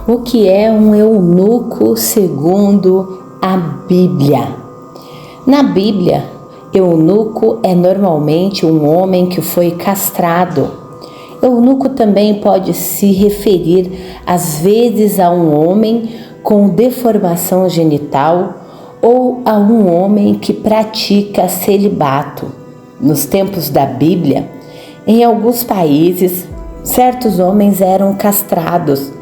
O que é um eunuco segundo a Bíblia? Na Bíblia, eunuco é normalmente um homem que foi castrado. Eunuco também pode se referir às vezes a um homem com deformação genital ou a um homem que pratica celibato. Nos tempos da Bíblia, em alguns países, certos homens eram castrados.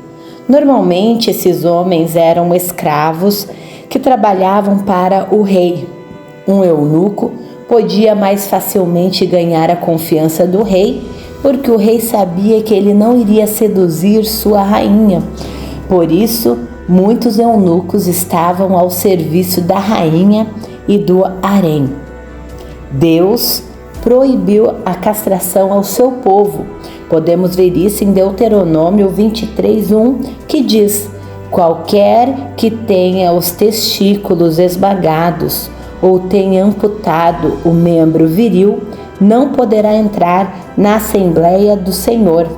Normalmente, esses homens eram escravos que trabalhavam para o rei. Um eunuco podia mais facilmente ganhar a confiança do rei, porque o rei sabia que ele não iria seduzir sua rainha. Por isso, muitos eunucos estavam ao serviço da rainha e do harém. Deus proibiu a castração ao seu povo. Podemos ver isso em Deuteronômio 23:1, que diz: qualquer que tenha os testículos esmagados ou tenha amputado o membro viril, não poderá entrar na Assembleia do Senhor.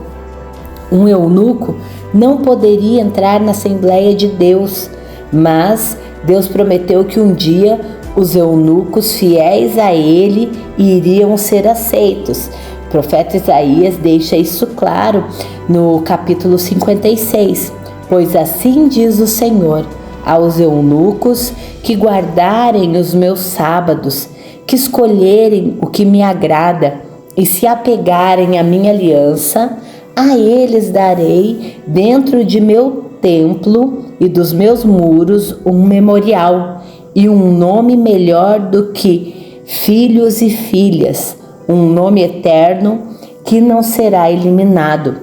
Um eunuco não poderia entrar na Assembleia de Deus, mas Deus prometeu que um dia os eunucos fiéis a ele iriam ser aceitos. O profeta Isaías deixa isso claro no capítulo 56. Pois assim diz o Senhor, aos eunucos que guardarem os meus sábados, que escolherem o que me agrada e se apegarem à minha aliança, a eles darei dentro de meu templo e dos meus muros um memorial e um nome melhor do que filhos e filhas, um nome eterno que não será eliminado.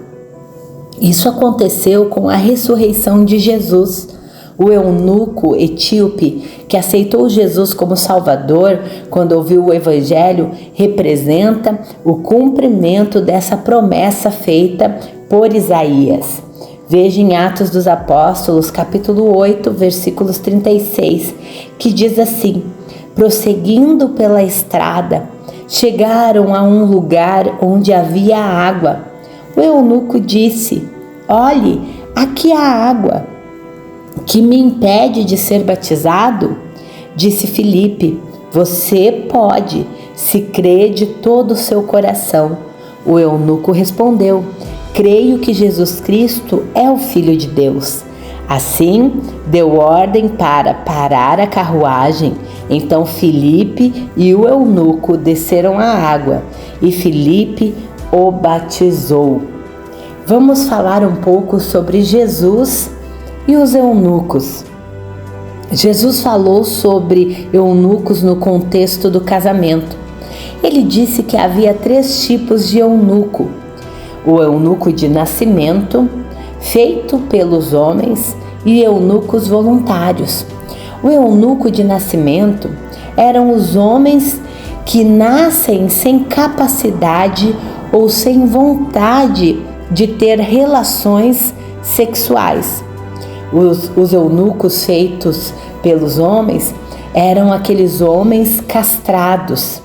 Isso aconteceu com a ressurreição de Jesus. O eunuco etíope que aceitou Jesus como Salvador quando ouviu o Evangelho representa o cumprimento dessa promessa feita por Isaías. Veja em Atos dos Apóstolos, capítulo 8, versículos 36, que diz assim: prosseguindo pela estrada, chegaram a um lugar onde havia água. O eunuco disse: olhe, aqui há água. Que me impede de ser batizado? Disse Filipe: você pode, se crê de todo o seu coração. O eunuco respondeu: creio que Jesus Cristo é o Filho de Deus. Assim, deu ordem para parar a carruagem. Então Filipe e o eunuco desceram à água e Filipe o batizou. Vamos falar um pouco sobre Jesus e os eunucos. Jesus falou sobre eunucos no contexto do casamento. Ele disse que havia 3 tipos de eunuco: o eunuco de nascimento, feito pelos homens, e eunucos voluntários. O eunuco de nascimento eram os homens que nascem sem capacidade ou sem vontade de ter relações sexuais. Os eunucos feitos pelos homens eram aqueles homens castrados.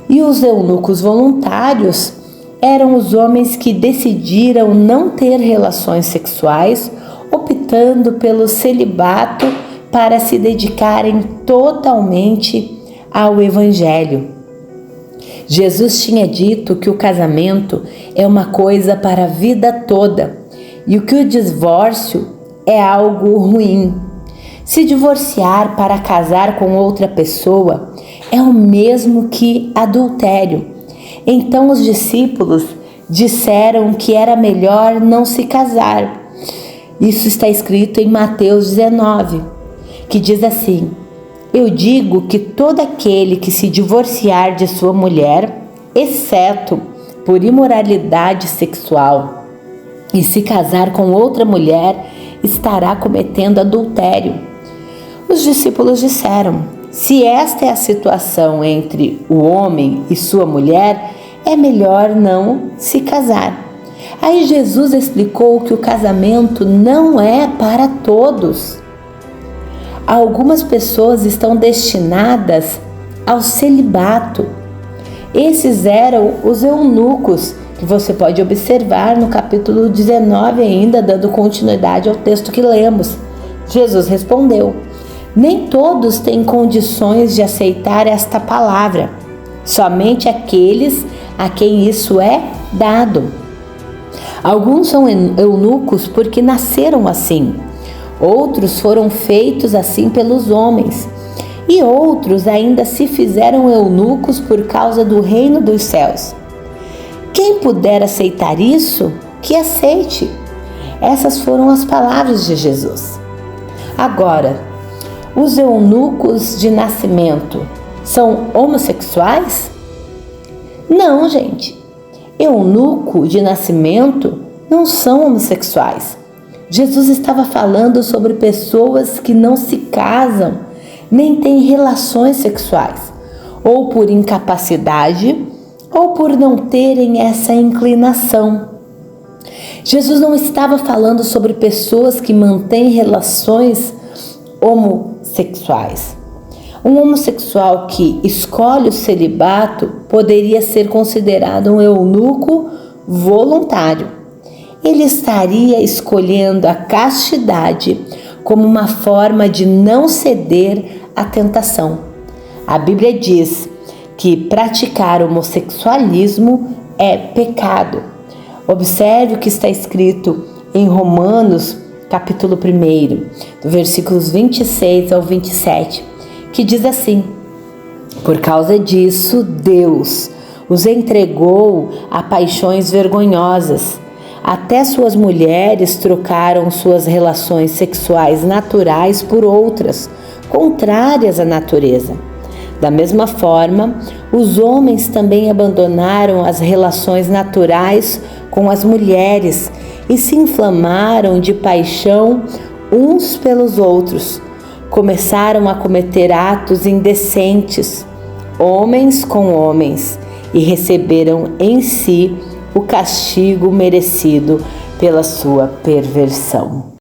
E os eunucos voluntários eram os homens que decidiram não ter relações sexuais, optando pelo celibato para se dedicarem totalmente ao Evangelho. Jesus tinha dito que o casamento é uma coisa para a vida toda e que o divórcio é algo ruim. Se divorciar para casar com outra pessoa é o mesmo que adultério. Então os discípulos disseram que era melhor não se casar. Isso está escrito em Mateus 19, que diz assim: eu digo que todo aquele que se divorciar de sua mulher, exceto por imoralidade sexual, e se casar com outra mulher, estará cometendo adultério. Os discípulos disseram: se esta é a situação entre o homem e sua mulher, é melhor não se casar. Aí Jesus explicou que o casamento não é para todos. Algumas pessoas estão destinadas ao celibato. Esses eram os eunucos que você pode observar no capítulo 19 ainda, dando continuidade ao texto que lemos. Jesus respondeu: nem todos têm condições de aceitar esta palavra, somente aqueles a quem isso é dado. Alguns são eunucos porque nasceram assim, outros foram feitos assim pelos homens, e outros ainda se fizeram eunucos por causa do reino dos céus. Quem puder aceitar isso, que aceite. Essas foram as palavras de Jesus. Agora, os eunucos de nascimento são homossexuais? Não, gente. Eunuco de nascimento não são homossexuais. Jesus estava falando sobre pessoas que não se casam nem têm relações sexuais, ou por incapacidade, ou por não terem essa inclinação. Jesus não estava falando sobre pessoas que mantêm relações homossexuais. Um homossexual que escolhe o celibato poderia ser considerado um eunuco voluntário. Ele estaria escolhendo a castidade como uma forma de não ceder à tentação. A Bíblia diz que praticar homossexualismo é pecado. Observe o que está escrito em Romanos, capítulo 1, do versículos 26 ao 27, que diz assim: por causa disso, Deus os entregou a paixões vergonhosas. Até suas mulheres trocaram suas relações sexuais naturais por outras, contrárias à natureza. Da mesma forma, os homens também abandonaram as relações naturais com as mulheres e se inflamaram de paixão uns pelos outros. Começaram a cometer atos indecentes, homens com homens, e receberam em si o castigo merecido pela sua perversão.